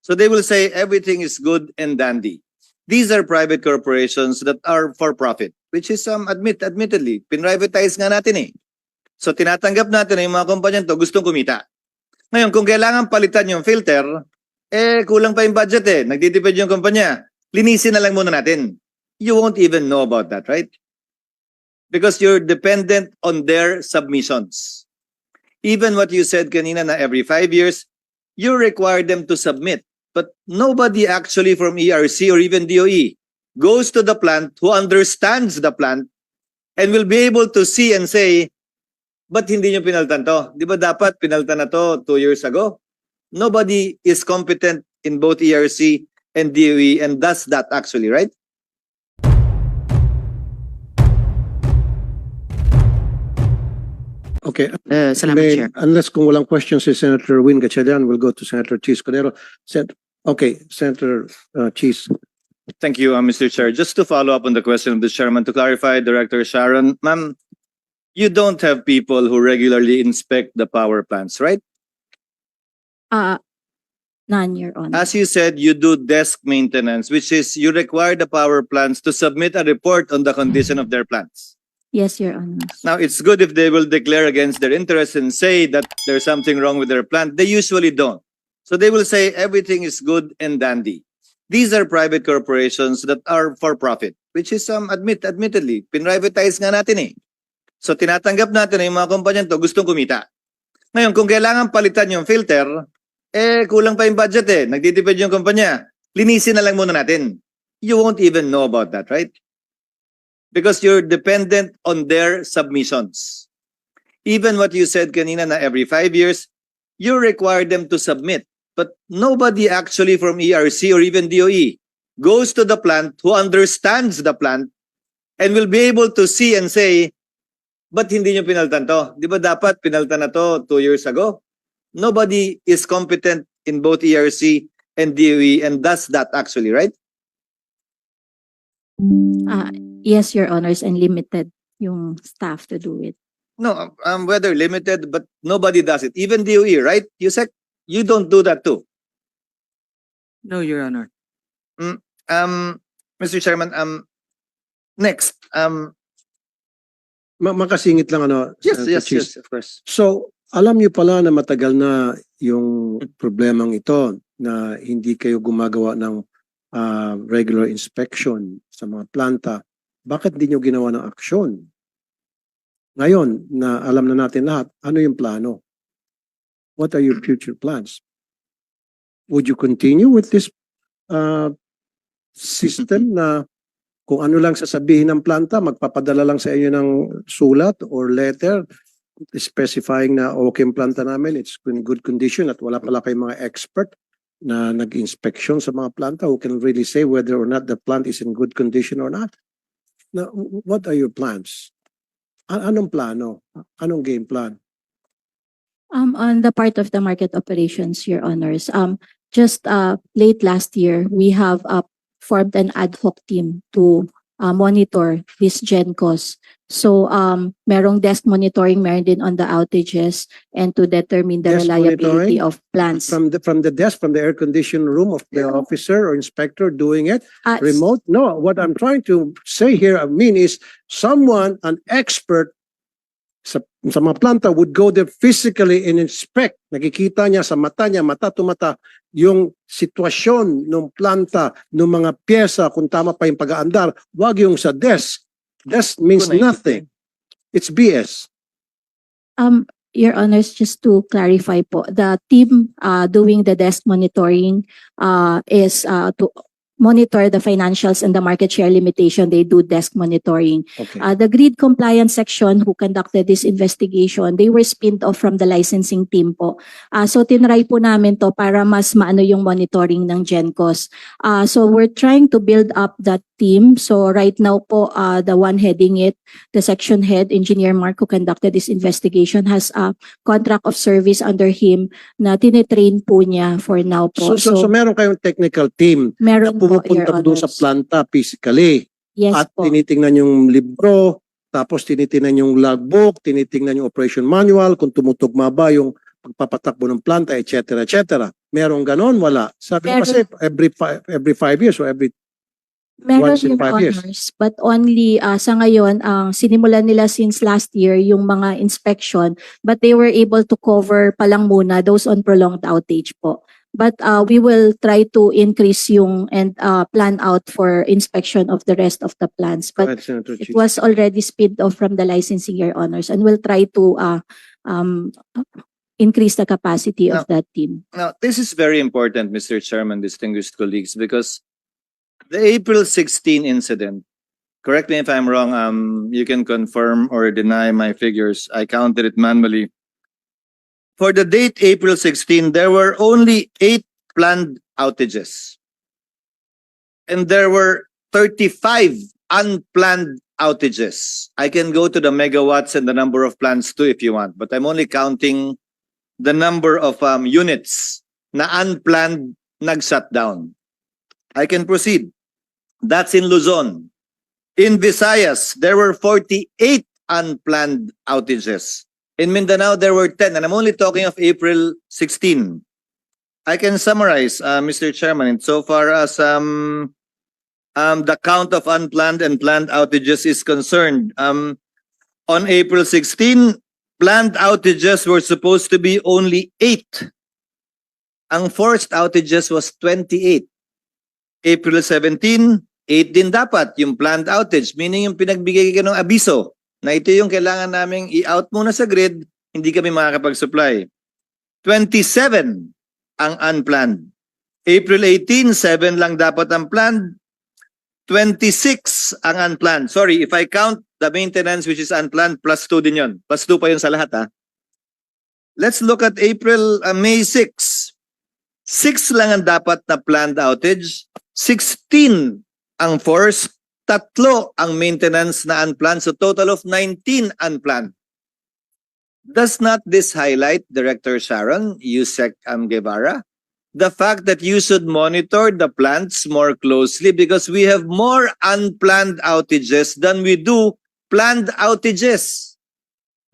So they will say everything is good and dandy. These are private corporations that are for profit, which is admittedly, pinrivatize nga natin eh. So tinatanggap natin na yung mga kumpanya to gustong kumita. Ngayon, kung kailangan palitan yung filter, kulang pa yung budget eh. Nagtitipid yung kumpanya. Linisin na lang muna natin. You won't even know about that, right? Because you're dependent on their submissions. Even what you said kanina na every 5 years, you require them to submit. But nobody actually from ERC or even DOE goes to the plant who understands the plant and will be able to see and say, ba't hindi nyo pinaltan to? Di ba dapat pinaltan na to 2 years ago? Nobody is competent in both ERC and DOE and does that actually, right? Okay. Salamat, Chair. Unless kung walang questions si Senator Win Gatchalian, we'll go to Senator Cheese Cordero. Okay, Senator Cheese. Thank you, Mr. Chair. Just to follow up on the question of the chairman, to clarify, Director Sharon, ma'am, you don't have people who regularly inspect the power plants, right? None, Your Honor. As you said, you do desk maintenance, which is you require the power plants to submit a report on the condition of their plants. Yes, Your Honor. Now, it's good if they will declare against their interests and say that there's something wrong with their plant. They usually don't. So they will say everything is good and dandy. These are private corporations that are for profit, which is admittedly, pinrivatize nga natin eh. So tinatanggap natin na yung mga kumpanya to gustong kumita. Ngayon, kung kailangan palitan yung filter, kulang pa yung budget eh. Nagtitipid yung kumpanya. Linisin na lang muna natin. You won't even know about that, right? Because you're dependent on their submissions. Even what you said kanina na every 5 years, you require them to submit. But nobody actually from ERC or even DOE goes to the plant who understands the plant and will be able to see and say, ba't hindi nyo pinaltan to? Di ba dapat pinaltan na to 2 years ago? Nobody is competent in both ERC and DOE and does that actually, right? Yes, Your Honors, and limited yung staff to do it. No, whether limited, but nobody does it. Even DOE, right? Yusek, you don't do that too. No, Your Honor. Mr. Chairman, next, Makasingit lang Senator yes, Cheese. of course. So, alam niyo pala na matagal na yung problemang ito na hindi kayo gumagawa ng regular inspection sa mga planta. Bakit hindi niyo ginawa ng aksyon? Ngayon, na alam na natin lahat, ano yung plano? What are your future plans? Would you continue with this system na kung ano lang sasabihin ng planta, magpapadala lang sa inyo ng sulat or letter specifying na okay yung planta namin, it's in good condition at wala pala kayong mga expert na nag-inspection sa mga planta who can really say whether or not the plant is in good condition or not. Now, what are your plans? Anong plano? Anong game plan? On the part of the market operations, Your Honors, just late last year, we have formed an ad hoc team to monitor these GenCos. So, merong desk monitoring, meron din on the outages and to determine the Desk reliability monitoring? of plants. From the desk, from the air-conditioned room of the officer or inspector doing it? Remote? No, what I'm trying to say here, is someone, an expert sa mga planta would go there physically and inspect. Nakikita niya sa mata niya, mata to mata, yung sitwasyon ng planta, ng mga pyesa, kung tama pa yung pag-aandar. Wag yung sa desk. Desk means nothing. It's BS. Your Honors, just to clarify po, the team doing the desk monitoring is to monitor the financials and the market share limitation. They do desk monitoring. Okay. The grid compliance section who conducted this investigation, they were spinned off from the licensing team po. So tinry po namin to para mas maano yung monitoring ng GenCos. So we're trying to build up that team. So right now po, the one heading it, the section head, Engineer Mark, who conducted this investigation, has a contract of service under him na tinitrain po niya for now po. So meron kayong technical team meron po, Your pumupunta doon sa Honors. planta physically Yes at po. tinitingnan yung libro, tapos tinitingnan yung logbook, tinitingnan yung operation manual, kung tumutugma ba yung pagpapatakbo ng planta, etc. etc. Merong ganon? Wala. Sabi ko kasi every 5 years or every Meron once in yung 5 years. honors, but only sa ngayon, ang sinimulan nila since last year yung mga inspection, but they were able to cover pa lang muna those on prolonged outage po. But we will try to increase yung and plan out for inspection of the rest of the plants. Go But ahead, Senator it Cheese. was already sped off from the licensing, Your Honors, and we'll try to increase the capacity of that team. Now, this is very important, Mr. Chairman, distinguished colleagues, because the April 16 incident, correct me if I'm wrong, you can confirm or deny my figures. I counted it manually. For the date April 16, there were only 8 planned outages. And there were 35 unplanned outages. I can go to the megawatts and the number of plants too if you want, but I'm only counting the number of units na unplanned nag-shut down. I can proceed. That's in Luzon. In Visayas, there were 48 unplanned outages. In Mindanao, there were 10, and I'm only talking of April 16. I can summarize, Mr. Chairman, insofar as the count of unplanned and planned outages is concerned. On April 16, planned outages were supposed to be only 8. Ang forced outages was 28. April 17, 8 din dapat yung planned outage, meaning yung pinagbigay ka ng abiso na ito yung kailangan naming i-out muna sa grid, hindi kami makakapag-supply. 27 ang unplanned. April 18, 7 lang dapat ang planned. 26 ang unplanned. Sorry, if I count the maintenance which is unplanned, plus 2 din yun. Plus 2 pa yun sa lahat, ha? Let's look at May 6. 6 lang ang dapat na planned outage. 16 ang forced. 3 ang maintenance na unplanned. So total of 19 unplanned. Does not this highlight, Director Sharon, Yusek Guevara, the fact that you should monitor the plants more closely because we have more unplanned outages than we do planned outages.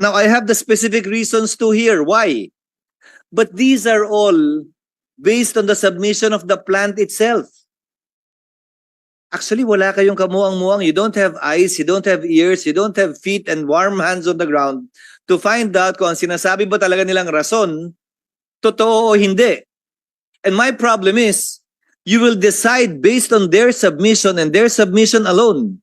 Now, I have the specific reasons to hear why. But these are all based on the submission of the plant itself. Actually, wala kayong kamuang-muang. You don't have eyes, you don't have ears, you don't have feet and warm hands on the ground to find out kung ang sinasabi ba talaga nilang rason, totoo o hindi. And my problem is, you will decide based on their submission and their submission alone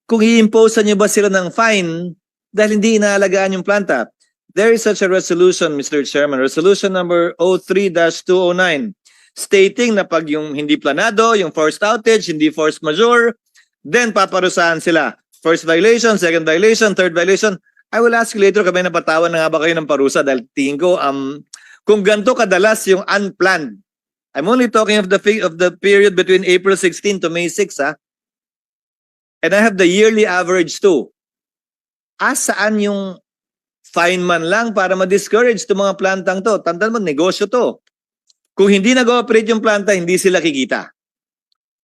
kung i-impose nyo ba sila ng fine dahil hindi inaalagaan yung planta. There is such a resolution, Mr. Chairman, resolution number 03-209, stating na pag yung hindi planado, yung forced outage, hindi force majeure, then paparusahan sila. First violation, second violation, third violation. I will ask you later kung may napatawan na nga ba kayo ng parusa dahil tingin ko, kung ganito kadalas yung unplanned, I'm only talking of the period between April 16 to May 6, ha? And I have the yearly average too. Saan yung fine man lang para ma-discourage itong mga plantang to? Tandaan mo, negosyo to. Kung hindi nag-ooperate yung planta, hindi sila kikita.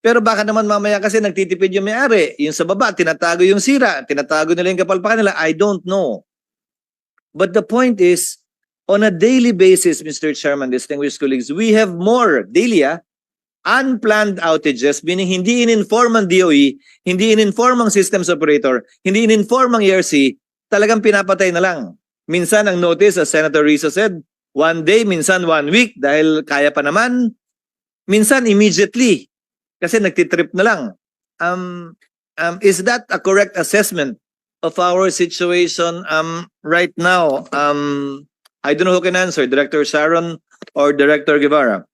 Pero baka naman mamaya kasi nagtitipid yung may-ari. Yung sa baba, tinatago yung sira. Tinatago nila yung kapalpakan nila. I don't know. But the point is, on a daily basis, Mr. Chairman, distinguished colleagues, we have more daily, unplanned outages, meaning hindi in-inform ang DOE, hindi in-inform ang systems operator, hindi in-inform ang ERC, talagang pinapatay na lang. Minsan ang notice, as Senator Risa said, 1 day, minsan 1 week, dahil kaya pa naman. Minsan immediately, kasi nagtitrip na lang. Is that a correct assessment of our situation right now? I don't know who can answer, Director Sharon or Director Guevara.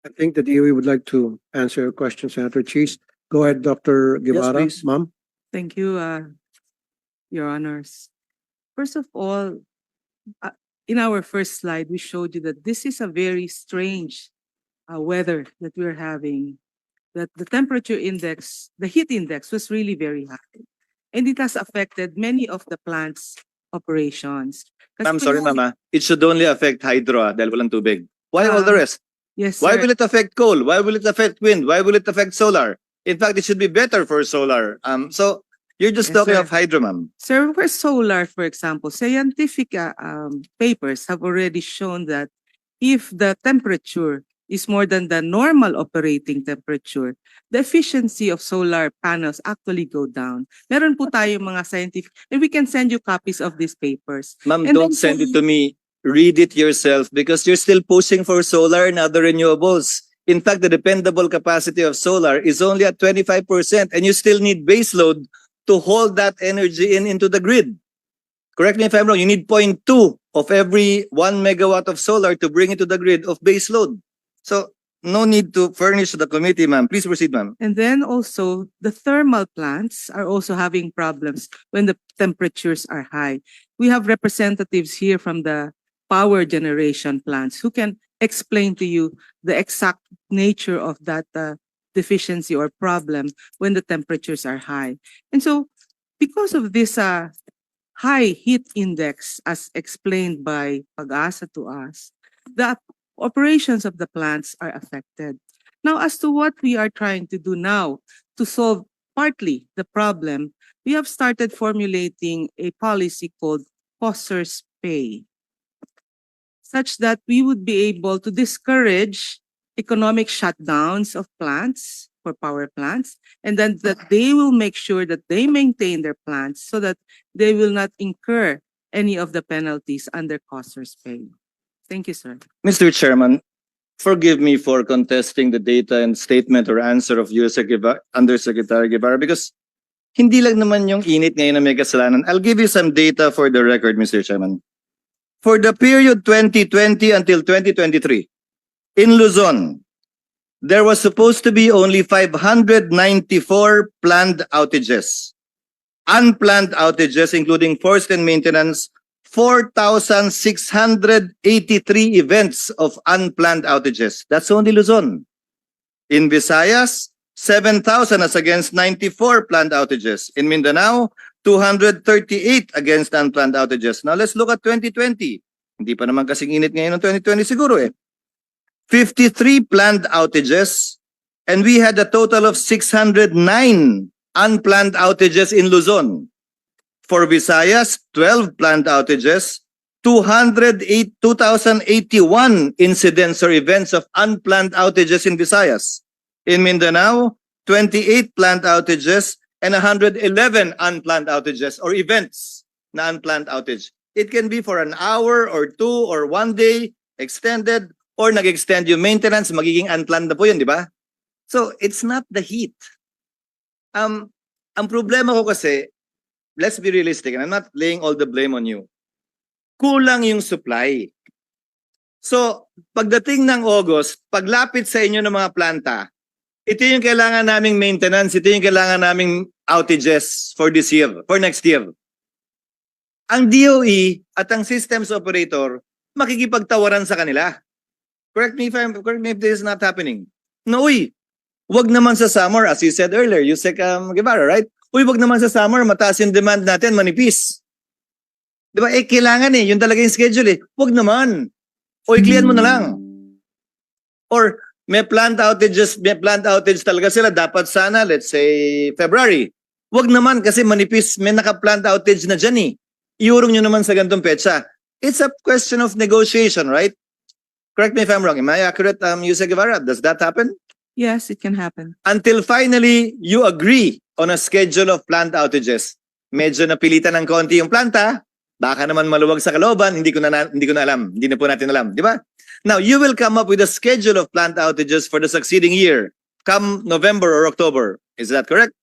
I think the DOE would like to answer your question, Senator Cheese. Go ahead, Dr. Guevara. please. Ma'am. Thank you, Your Honors. First of all, in our first slide, we showed you that this is a very strange weather that we're having. That the temperature index, the heat index was really very high. And it has affected many of the plant's operations. I'm sorry, Mama. It should only affect hydro dahil walang tubig. Why all the rest? Yes, Why sir. will it affect coal? Why will it affect wind? Why will it affect solar? In fact, it should be better for solar. So you're just Yes, talking sir. of hydro, ma'am. Sir, for solar, for example, scientific papers have already shown that if the temperature is more than the normal operating temperature, the efficiency of solar panels actually go down. Meron po tayo mga scientific, and we can send you copies of these papers. Ma'am, And don't then send po- it to me. Read it yourself because you're still pushing for solar and other renewables. In fact, the dependable capacity of solar is only at 25%, and you still need baseload to hold that energy into the grid. Correct me if I'm wrong, you need 0.2 of every 1 megawatt of solar to bring it to the grid of baseload. So no need to furnish the committee, ma'am. Please proceed, ma'am. And then also, the thermal plants are also having problems when the temperatures are high. We have representatives here from the power generation plants who can explain to you the exact nature of that deficiency or problem when the temperatures are high. And so, because of this high heat index, as explained by Pag-asa to us, the operations of the plants are affected. Now, as to what we are trying to do now to solve partly the problem, we have started formulating a policy called Foster's Pay, such that we would be able to discourage economic shutdowns of plants for power plants, and then that they will make sure that they maintain their plants so that they will not incur any of the penalties under Foster's Pay. Thank you, sir. Mr. Chairman, forgive me for contesting the data and statement or answer of Undersecretary Guevara because hindi lang naman yung init ngayon na may kasalanan. I'll give you some data for the record, Mr. Chairman. For the period 2020 until 2023, in Luzon, there was supposed to be only 594 planned outages. Unplanned outages, including forced and maintenance, 4,683 events of unplanned outages. That's only Luzon. In Visayas, 7,000 as against 94 planned outages. In Mindanao, 238 against unplanned outages. Now let's look at 2020. Hindi pa naman kasing init ngayon ng 2020 siguro eh. 53 planned outages, and we had a total of 609 unplanned outages in Luzon. For Visayas, 12 planned outages, 2,081 incidents or events of unplanned outages in Visayas. In Mindanao, 28 planned outages and 111 unplanned outages or events na unplanned outage. It can be for an hour or 2 or 1 day, extended, or nag-extend yung maintenance, magiging unplanned na po yun, di ba? So, it's not the heat. Ang problema ko kasi, let's be realistic, and I'm not laying all the blame on you. Kulang yung supply. So, pagdating ng August, paglapit sa inyo ng mga planta, ito yung kailangan naming maintenance, ito yung kailangan naming outages for this year, for next year. Ang DOE at ang systems operator, makikipagtawaran sa kanila. Correct me if this is not happening. No, wag naman sa summer, as you said earlier, Yusek Guevara, right? Wag naman sa summer, mataas yung demand natin, manipis. Di ba? Kailangan yun talaga yung schedule eh. Wag naman. Iklian mo na lang. Or, may planned outage talaga sila. Dapat sana, let's say, February. Wag naman kasi manipis, may naka-planned outage na dyan eh. Iurong nyo naman sa gantong petsa. It's a question of negotiation, right? Correct me if I'm wrong. Am I accurate, Yusek Guevara? Does that happen? Yes, it can happen. Until finally, you agree on a schedule of planned outages. Medyo napilitan ng konti yung planta, baka naman maluwag sa kalooban, hindi ko na alam. Hindi na po natin alam, di ba? Now, you will come up with a schedule of planned outages for the succeeding year, come November or October. Is that correct?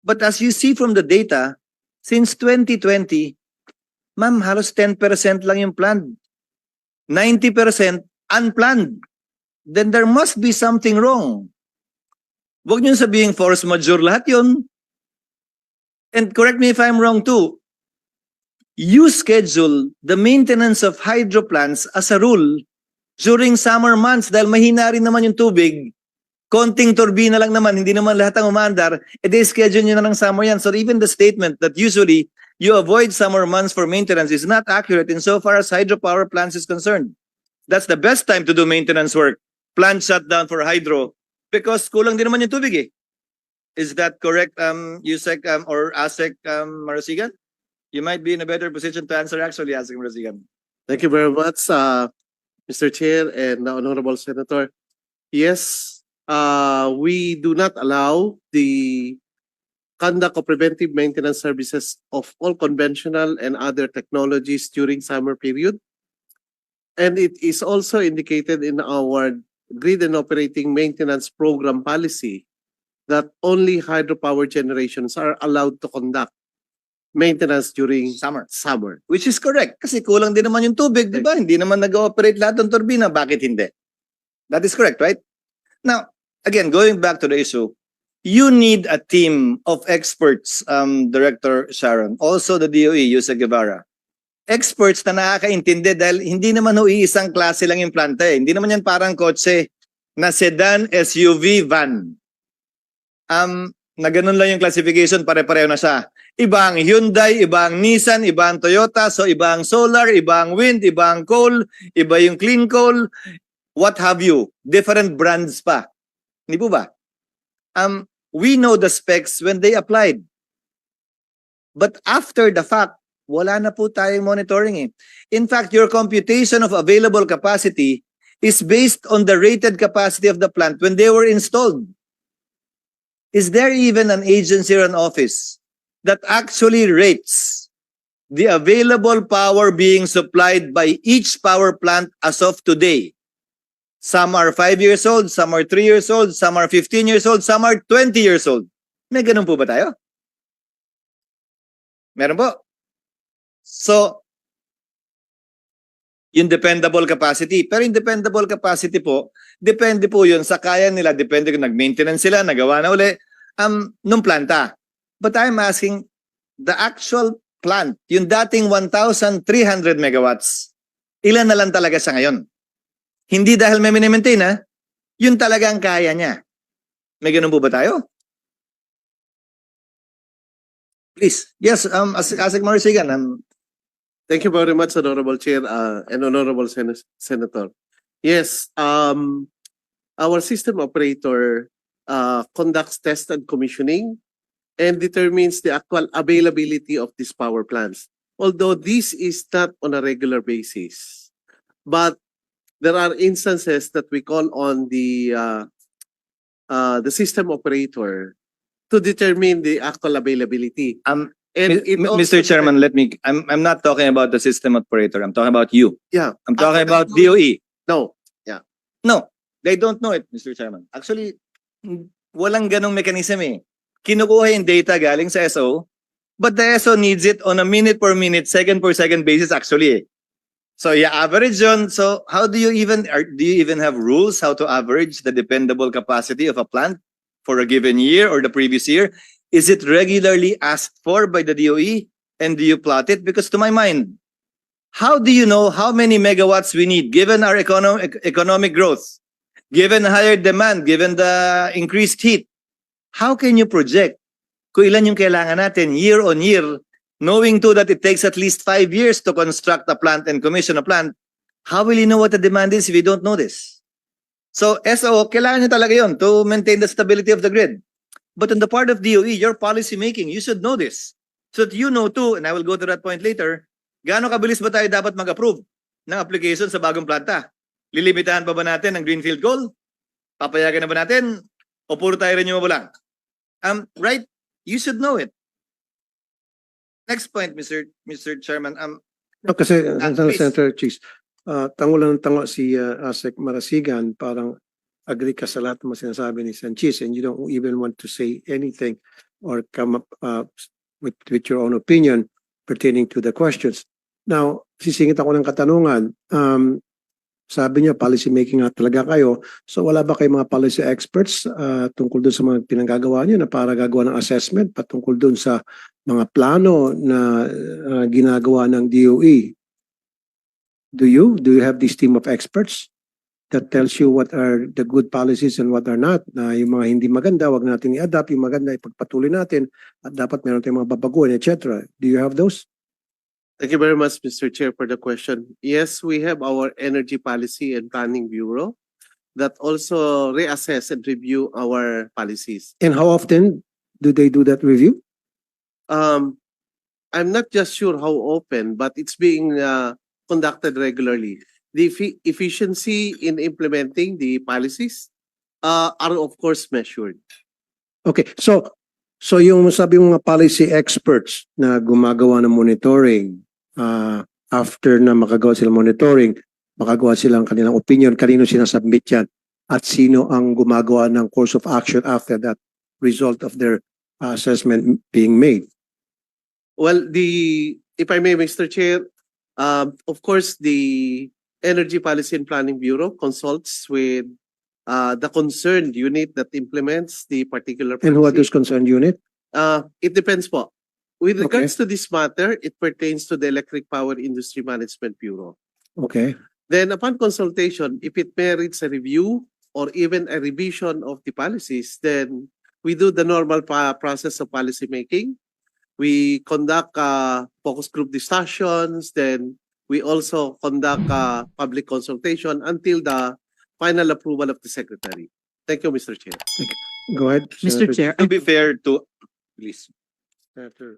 But as you see from the data, since 2020, ma'am, halos 10% lang yung planned. 90% unplanned. Then there must be something wrong. Huwag niyo sabihin force majeure lahat yun. And correct me if I'm wrong too. You schedule the maintenance of hydro plants as a rule during summer months dahil mahina rin naman yung tubig. Konting turbina lang naman, hindi naman lahat ang umaandar. Schedule nyo na ng summer yan. So even the statement that usually you avoid summer months for maintenance is not accurate insofar as hydropower plants is concerned. That's the best time to do maintenance work. Plant shutdown for hydro because kulang din naman yung tubig eh. Is that correct, Yusek or Asek Marasigan? You might be in a better position to answer actually, Asek Marasigan. Thank you very much. Mr. Chair and the Honorable Senator. Yes, we do not allow the conduct of preventive maintenance services of all conventional and other technologies during summer period. And it is also indicated in our grid and operating maintenance program policy that only hydropower generations are allowed to conduct maintenance during summer. Which is correct. Kasi kulang din naman yung tubig, di ba? Hindi naman nag-ooperate lahat ng turbina. Bakit hindi? That is correct, right? Now, again, going back to the issue, you need a team of experts, Director Sharon, also the DOE, Yusek Guevara. Experts na nakakaintindi dahil hindi naman ho iisang klase lang yung planta eh. Hindi naman yan parang kotse na sedan, SUV, van. Na ganun lang yung classification, pare-pareho na siya. Iba ang Hyundai, iba ang Nissan, iba ang Toyota, so iba ang solar, iba ang wind, iba ang coal, iba yung clean coal, what have you. Different brands pa. Hindi po ba? We know the specs when they applied. But after the fact, wala na po tayong monitoring eh. In fact, your computation of available capacity is based on the rated capacity of the plant when they were installed. Is there even an agency or an office that actually rates the available power being supplied by each power plant as of today? Some are 5 years old, some are 3 years old, some are 15 years old, some are 20 years old. May ganun po ba tayo? Meron po. So, yung dependable capacity. Pero yung dependable capacity po, depende po yun sa kaya nila. Depende kung nag-maintenance sila, nagawa na uli, nung planta. But I'm asking, the actual plant, yung dating 1,300 megawatts, ilan na lang talaga siya ngayon? Hindi dahil may minimaintain ha, yun talagang kaya niya. May ganun po ba tayo? Please. Yes, Asik Marasigan. Thank you very much, Honorable Chair and Honorable Senator. Yes, our system operator conducts test and commissioning and determines the actual availability of these power plants. Although this is not on a regular basis, but there are instances that we call on the system operator to determine the actual availability. And it also Mr. Chairman, I'm not talking about the system operator. I'm talking about you. Yeah. I'm talking about DOE. No. No, they don't know it, Mr. Chairman. Actually, walang ganong mechanism eh. Kinukuha yung data galing sa SO, but the SO needs it on a minute per minute, second per second basis actually eh. So you average yun. So how do you even have rules how to average the dependable capacity of a plant for a given year or the previous year? Is it regularly asked for by the DOE? And do you plot it? Because to my mind, how do you know how many megawatts we need given our economic growth, given higher demand, given the increased heat? How can you project kung ilan yung kailangan natin year on year, knowing too that it takes at least 5 years to construct a plant and commission a plant? How will you know what the demand is if you don't know this? So SO, kailangan nyo talaga yun to maintain the stability of the grid. But on the part of DOE, your policy making, you should know this. So that you know too, and I will go to that point later, gaano kabilis ba tayo dapat mag-approve ng application sa bagong planta? Lilimitahan pa ba natin ang greenfield goal? Papayagan na ba natin? O puro tayo renewable lang? Right? You should know it. Next point, Mr. Chairman. Kasi, please. Senator Cheese, tango lang ng tango si Asik Marasigan, parang agree ka sa lahat ng mga sinasabi ni Sanchez and you don't even want to say anything or come up with your own opinion pertaining to the questions. Now, sisingit ako ng katanungan. Sabi niya, policy making nga talaga kayo. So wala ba kayong mga policy experts tungkol doon sa mga pinanggagawa niyo na para gagawa ng assessment patungkol doon sa mga plano na ginagawa ng DOE? Do you have this team of experts that tells you what are the good policies and what are not? Na yung mga hindi maganda, wag natin i-adapt. Yung maganda, ipagpatuloy natin. At dapat meron tayong mga babaguhin, etc. Do you have those? Thank you very much, Mr. Chair, for the question. Yes, we have our Energy Policy and Planning Bureau that also reassess and review our policies. And how often do they do that review? I'm not just sure how often, but it's being conducted regularly. the efficiency in implementing the policies are of course measured. Okay, so yung sabi mo mga policy experts na gumagawa ng monitoring, after na makagawa sila monitoring, makagawa silang kanilang opinion, kanino sinasubmit yan, at sino ang gumagawa ng course of action after that result of their assessment being made. Well, if I may, Mr. Chair, of course, the Energy Policy and Planning Bureau consults with the concerned unit that implements the particular policy. And what is concerned unit? It depends po. With Okay. regards to this matter, it pertains to the Electric Power Industry Management Bureau. Okay, Then upon consultation, if it merits a review or even a revision of the policies, then we do the normal process of policy making. We conduct focus group discussions, then we also conduct public consultation until the final approval of the secretary. Thank you, Mr. Chair. go ahead. Mr. Senator- Chair, To be fair to, please. Senator